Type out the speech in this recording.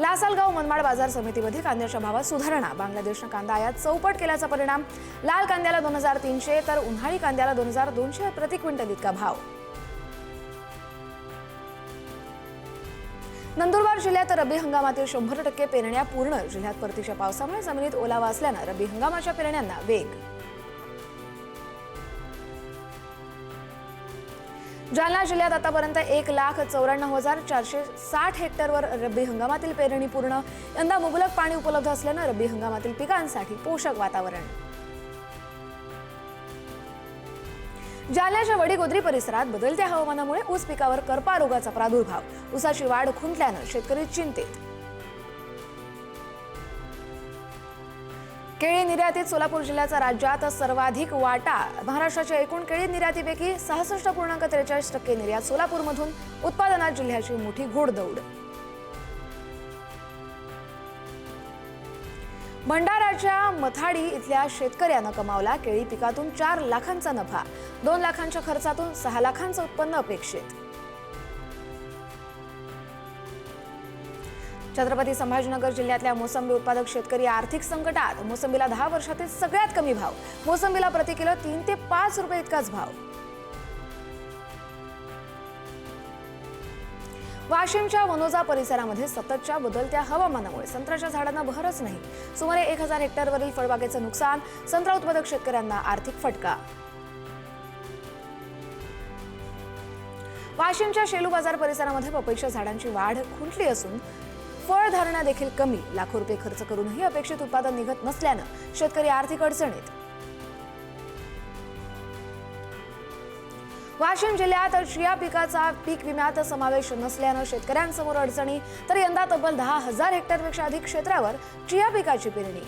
लासलगाव मनमाड बाजार समितीमध्ये कांद्याच्या भावात सुधारणा। बांगलादेशनं कांदा आयात चौपट केल्याचा परिणाम। लाल कांद्याला 2300 तर उन्हाळी कांद्याला 2200 प्रति क्विंटल इतका भाव। नंदुरबार जिल्ह्यात रब्बी हंगामातील 100% पेरण्या पूर्ण। जिल्ह्यात परतीच्या पावसामुळे जमिनीत ओलावा असल्यानं रब्बी हंगामाच्या पेरण्यांना वेग। जालना जिल्ह्यात आतापर्यंत 1,94,460 हेक्टरवर रब्बी हंगामातील पेरणी पूर्ण। यंदा मुबलक पाणी उपलब्ध असल्यानं रब्बी हंगामातील पिकांसाठी पोषक वातावरण। जालन्याच्या वडीगोद्री परिसरात बदलत्या हवामानामुळे ऊस पिकावर करपा रोगाचा प्रादुर्भाव। ऊसाची वाढ खुंटल्यानं शेतकरी चिंतेत। केळी निर्यातीत सोलापूर जिल्ह्याचा राज्यात सर्वाधिक वाटा। महाराष्ट्राच्या एकूण केळी निर्यातीपैकी 66.43% निर्यात सोलापूरमधून। उत्पादनात जिल्ह्याची मोठी घोडदौड। भंडाराच्या मथाडी इथल्या शेतकऱ्यानं कमावला केळी पिकातून 4 लाखांचा नफा। 2 लाखांच्या खर्चातून 6 लाखांचं उत्पन्न अपेक्षित। छत्रपती संभाजीनगर जिल्ह्यातल्या मोसंबी उत्पादक शेतकरी आर्थिक संकटात। मोसंबीला 10 वर्षातील सगळ्यात कमी भाव। मोसंबीला प्रति किलो 3 ते 5 रुपये इतकाच भाव। वाशिमच्या वनोजा परिसरामध्ये सततच्या बदलत्या हवामानामुळे संत्र्याच्या झाडांना बहरच नाही। सुमारे 1000 हेक्टरवरील फळबागेचं नुकसान। संत्रा उत्पादक शेतकऱ्यांना आर्थिक फटका। वाशिमच्या शेलू बाजार परिसरामध्ये पपईच्या झाडांची वाढ खुंटली असून फळधारणा देखील कमी। लाखो रुपये खर्च करूनही अपेक्षित उत्पादन निघत नसल्यानं शेतकरी आर्थिक अडचणीत। वाशिम जिल्ह्यात चिया पिकाचा पीक विम्यात समावेश नसल्यानं शेतकऱ्यांसमोर अडचणी। तर यंदा तब्बल 10,000 हेक्टरपेक्षा अधिक क्षेत्रावर चिया पिकाची पेरणी।